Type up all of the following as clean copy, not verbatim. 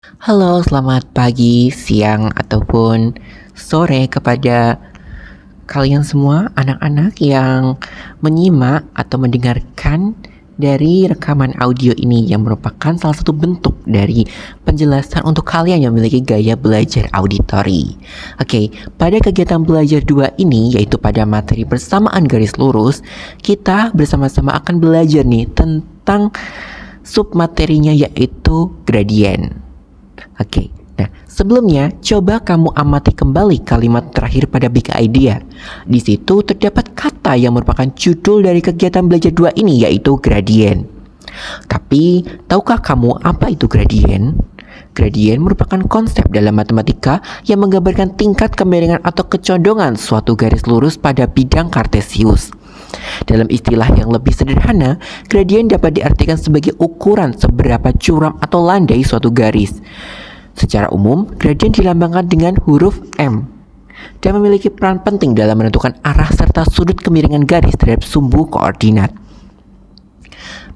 Halo, selamat pagi, siang, ataupun sore kepada kalian semua anak-anak yang menyimak atau mendengarkan dari rekaman audio ini yang merupakan salah satu bentuk dari penjelasan untuk kalian yang memiliki gaya belajar auditori. Oke, pada kegiatan belajar 2 ini, yaitu pada materi persamaan garis lurus, kita bersama-sama akan belajar nih tentang submaterinya yaitu gradien. Oke, nah sebelumnya coba kamu amati kembali kalimat terakhir pada Big Idea. Di situ terdapat kata yang merupakan judul dari kegiatan belajar 2 ini yaitu gradien. Tapi tahukah kamu apa itu gradien? Gradien merupakan konsep dalam matematika yang menggambarkan tingkat kemiringan atau kecondongan suatu garis lurus pada bidang kartesius. Dalam istilah yang lebih sederhana, gradien dapat diartikan sebagai ukuran seberapa curam atau landai suatu garis. Secara umum, gradien dilambangkan dengan huruf M dan memiliki peran penting dalam menentukan arah serta sudut kemiringan garis terhadap sumbu koordinat.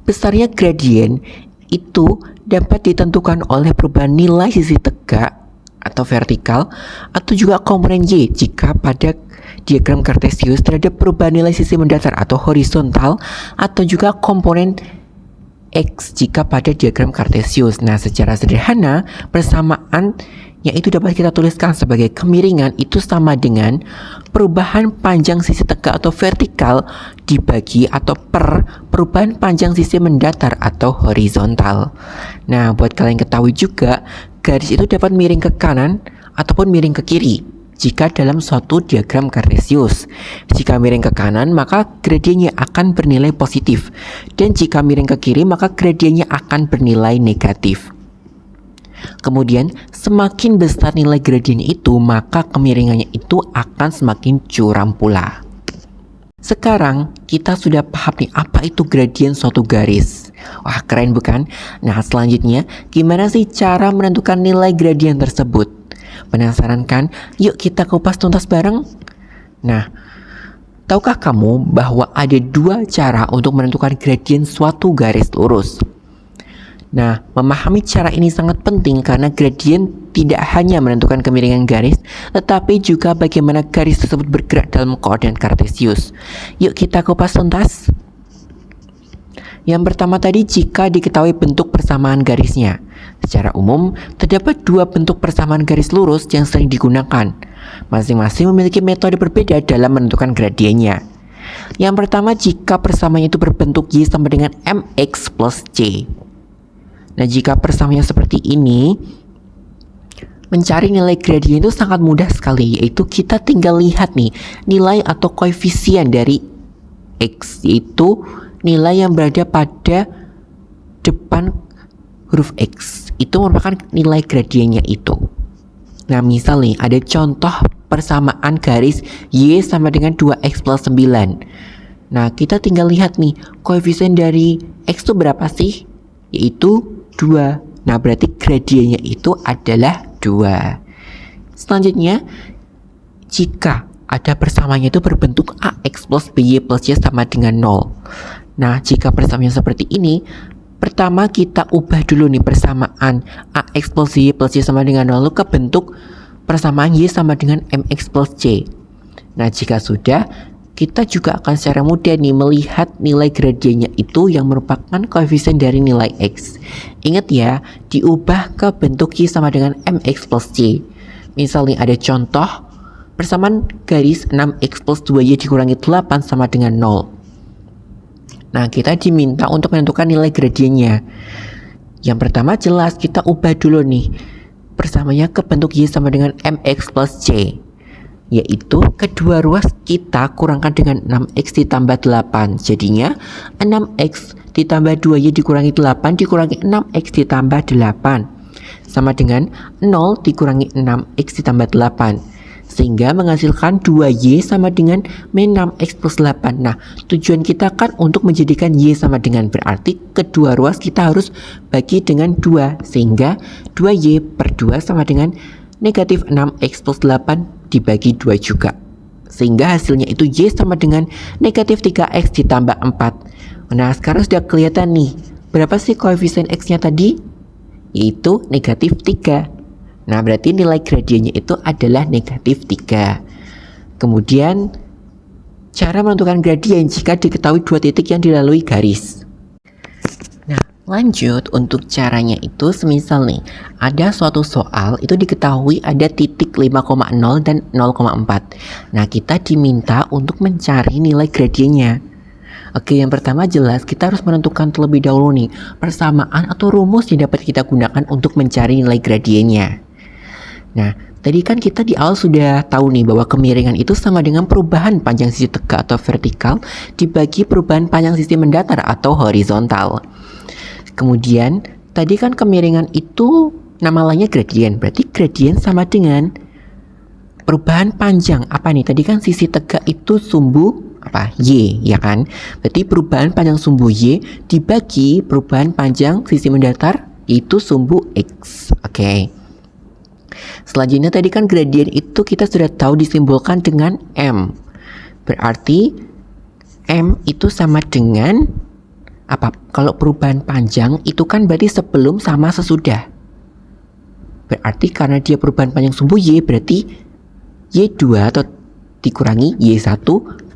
Besarnya gradien itu dapat ditentukan oleh perubahan nilai sisi tegak atau vertikal atau juga komponen Y jika pada diagram kartesius terhadap perubahan nilai sisi mendatar atau horizontal atau juga komponen X jika pada diagram kartesius. Nah, secara sederhana persamaan yang itu dapat kita tuliskan sebagai kemiringan itu sama dengan perubahan panjang sisi tegak atau vertikal dibagi atau per perubahan panjang sisi mendatar atau horizontal. Nah, buat kalian ketahui juga, garis itu dapat miring ke kanan ataupun miring ke kiri jika dalam suatu diagram kartesius. Jika miring ke kanan, maka gradiennya akan bernilai positif, dan jika miring ke kiri, maka gradiennya akan bernilai negatif. Kemudian, semakin besar nilai gradien itu, maka kemiringannya itu akan semakin curam pula. Sekarang kita sudah paham nih apa itu gradien suatu garis. Wah, keren bukan? Nah, selanjutnya gimana sih cara menentukan nilai gradien tersebut? Penasaran kan? Yuk kita kupas tuntas bareng. Nah, tahukah kamu bahwa ada 2 cara untuk menentukan gradien suatu garis lurus? Nah, memahami cara ini sangat penting karena gradien tidak hanya menentukan kemiringan garis, tetapi juga bagaimana garis tersebut bergerak dalam koordinat kartesius. Yuk kita kupas tuntas. Yang pertama tadi, jika diketahui bentuk persamaan garisnya. Secara umum, terdapat 2 bentuk persamaan garis lurus yang sering digunakan. Masing-masing memiliki metode berbeda dalam menentukan gradiennya. Yang pertama, jika persamaannya itu berbentuk Y sama dengan MX plus C. Nah, jika persamaannya seperti ini, mencari nilai gradien itu sangat mudah sekali, yaitu kita tinggal lihat nih nilai atau koefisien dari X, yaitu nilai yang berada pada depan huruf X. Itu merupakan nilai gradiennya itu. Nah, misal nih ada contoh persamaan garis Y sama dengan 2X plus 9. Nah, kita tinggal lihat nih koefisien dari X itu berapa sih? Yaitu 2. Nah, berarti gradiennya itu adalah 2. Selanjutnya, jika ada persamaannya itu berbentuk AX plus BY plus Y sama dengan 0. Nah, jika persamaannya seperti ini, pertama kita ubah dulu nih persamaan AX plus Y plus Y sama dengan 0 ke bentuk persamaan Y sama dengan MX plus C. Nah, jika sudah, kita juga akan secara mudah nih melihat nilai gradiennya itu yang merupakan koefisien dari nilai X. Ingat ya, diubah ke bentuk Y sama dengan MX plus C. Misalnya ada contoh persamaan garis 6X plus 2Y dikurangi 8 sama dengan 0. Nah, kita diminta untuk menentukan nilai gradiennya. Yang pertama jelas kita ubah dulu nih persamaannya ke bentuk Y sama dengan MX plus C, yaitu kedua ruas kita kurangkan dengan 6X ditambah 8. Jadinya 6X ditambah 2Y dikurangi 8 dikurangi 6X ditambah 8 sama dengan 0 dikurangi 6X ditambah 8, sehingga menghasilkan 2Y sama dengan min 6X plus 8. Nah, tujuan kita kan untuk menjadikan Y sama dengan, berarti kedua ruas kita harus bagi dengan 2, sehingga 2Y per 2 sama dengan negatif 6X plus 8 dibagi 2 juga, sehingga hasilnya itu Y sama dengan negatif 3X ditambah 4. Nah, sekarang sudah kelihatan nih berapa sih koefisien X nya tadi? yaitu negatif 3. Nah, berarti nilai gradiennya itu adalah negatif 3. Kemudian, cara menentukan gradien jika diketahui dua titik yang dilalui garis. Nah, lanjut untuk caranya itu semisal nih, ada suatu soal itu diketahui ada titik 5,0 dan 0,4. Nah, kita diminta untuk mencari nilai gradiennya. Oke, yang pertama jelas kita harus menentukan terlebih dahulu nih persamaan atau rumus yang dapat kita gunakan untuk mencari nilai gradiennya. Nah, tadi kan kita di awal sudah tahu nih bahwa kemiringan itu sama dengan perubahan panjang sisi tegak atau vertikal dibagi perubahan panjang sisi mendatar atau horizontal. Kemudian, tadi kan kemiringan itu nama lainnya gradien. Berarti gradien sama dengan perubahan panjang. Apa nih? Tadi kan sisi tegak itu sumbu Y, ya kan? Berarti perubahan panjang sumbu Y dibagi perubahan panjang sisi mendatar itu sumbu X. Oke. Selanjutnya tadi kan gradien itu kita sudah tahu disimbolkan dengan M. Berarti M itu sama dengan apa? Kalau perubahan panjang itu kan berarti sebelum sama sesudah. Berarti karena dia perubahan panjang sumbu Y, berarti Y2 atau dikurangi Y1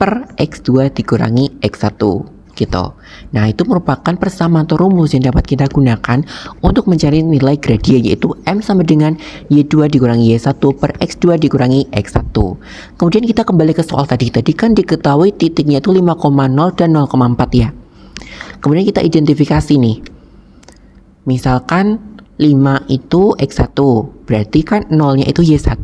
per X2 dikurangi X1 gitu. Nah, itu merupakan persamaan atau rumus yang dapat kita gunakan untuk mencari nilai gradien, yaitu M sama dengan Y2 dikurangi Y1 per X2 dikurangi X1. Kemudian kita kembali ke soal tadi. Tadi kan diketahui titiknya itu 5,0 dan 0,4 ya. Kemudian kita identifikasi nih. Misalkan 5 itu X1, berarti kan 0-nya itu Y1.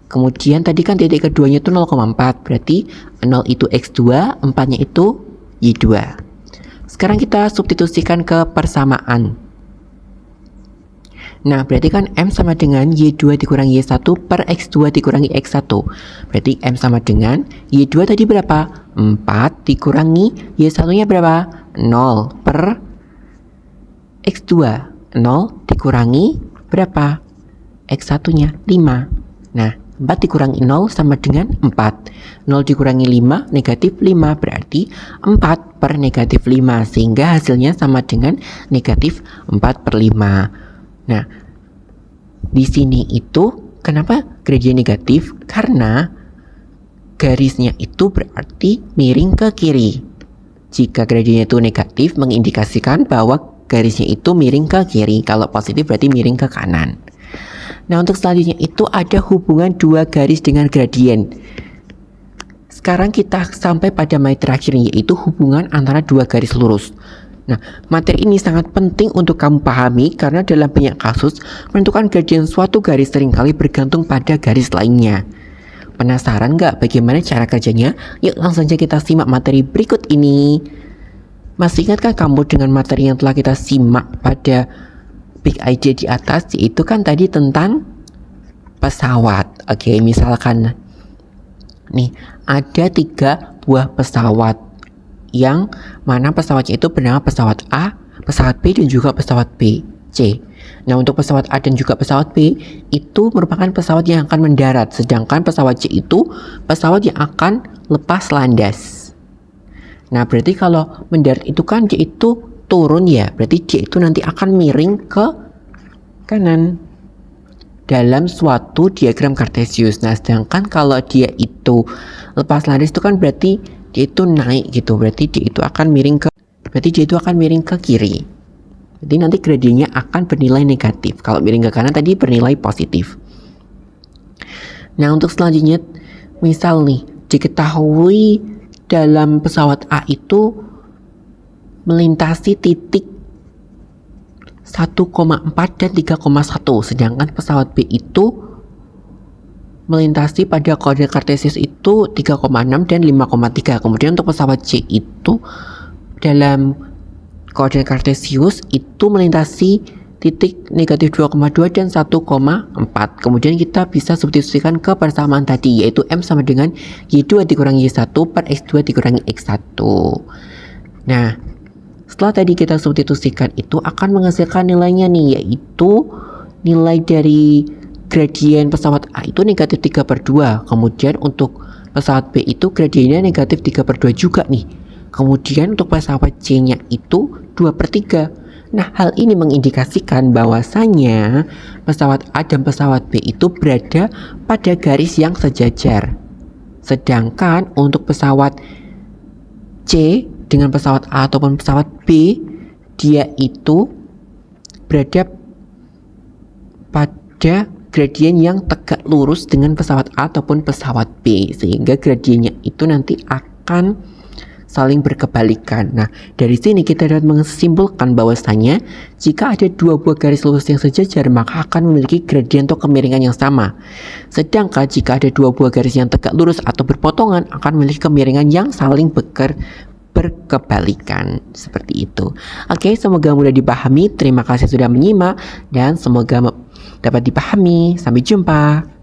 Kemudian tadi kan titik keduanya itu 0,4, berarti 0 itu X2, 4-nya itu Y2. Sekarang kita substitusikan ke persamaan. Nah, berarti kan M sama dengan Y2 dikurangi Y1 per X2 dikurangi X1. Berarti M sama dengan Y2 tadi berapa? 4 dikurangi Y1-nya berapa? 0 per X2. 0 dikurangi berapa? X1-nya 5. Nah, 4 dikurangi 0 sama dengan 4. 0 dikurangi 5 negatif 5, berarti 4 per negatif 5, sehingga hasilnya sama dengan negatif 4 per 5. Nah, di sini itu kenapa gradien negatif? Karena garisnya itu berarti miring ke kiri. Jika gradiennya itu negatif mengindikasikan bahwa garisnya itu miring ke kiri. Kalau positif berarti miring ke kanan. Nah, untuk selanjutnya itu ada hubungan dua garis dengan gradien. Sekarang kita sampai pada materi terakhir, yaitu hubungan antara dua garis lurus. Nah, materi ini sangat penting untuk kamu pahami karena dalam banyak kasus menentukan gradien suatu garis seringkali bergantung pada garis lainnya. Penasaran nggak bagaimana cara kerjanya? Yuk langsung saja kita simak materi berikut ini. Masih ingatkah kamu dengan materi yang telah kita simak pada big idea di atas, yaitu kan tadi tentang pesawat. Oke, misalkan nih ada 3 buah pesawat yang mana pesawatnya itu bernama pesawat A, pesawat B dan juga pesawat B, C. Nah, untuk pesawat A dan juga pesawat B itu merupakan pesawat yang akan mendarat, sedangkan pesawat C itu pesawat yang akan lepas landas. Nah, berarti kalau mendarat itu kan dia itu turun ya, berarti dia itu nanti akan miring ke kanan dalam suatu diagram Cartesius. Nah, sedangkan kalau dia itu lepas landas itu kan berarti dia itu naik gitu, berarti dia itu akan miring ke kiri. Jadi nanti gradiennya akan bernilai negatif. Kalau miring ke kanan tadi bernilai positif. Nah, untuk selanjutnya misal nih diketahui dalam pesawat A itu melintasi titik 1,4 dan 3,1, sedangkan pesawat B itu melintasi pada koordinat Cartesius itu 3,6 dan 5,3. Kemudian untuk pesawat C itu dalam koordinat Cartesius itu melintasi titik negatif 2,2 dan 1,4. Kemudian kita bisa substitusikan ke persamaan tadi, yaitu M sama dengan Y2 dikurangi Y1 per X2 dikurangi X1. Nah, setelah tadi kita substitusikan itu akan menghasilkan nilainya nih, yaitu nilai dari gradien pesawat A itu negatif 3/2. Kemudian untuk pesawat B itu gradiennya negatif 3/2 juga nih. Kemudian untuk pesawat C nya itu 2/3. Nah, hal ini mengindikasikan bahwasanya pesawat A dan pesawat B itu berada pada garis yang sejajar. Sedangkan untuk pesawat C dengan pesawat A ataupun pesawat B, dia itu berada pada gradien yang tegak lurus dengan pesawat A ataupun pesawat B, sehingga gradiennya itu nanti akan saling berkebalikan. Nah, dari sini kita dapat menyimpulkan bahwasanya jika ada dua buah garis lurus yang sejajar, maka akan memiliki gradien atau kemiringan yang sama. Sedangkan jika ada dua buah garis yang tegak lurus atau berpotongan, akan memiliki kemiringan yang saling berkebalikan. Seperti itu. Oke, semoga mudah dipahami. Terima kasih sudah menyimak dan semoga dapat dipahami. Sampai jumpa.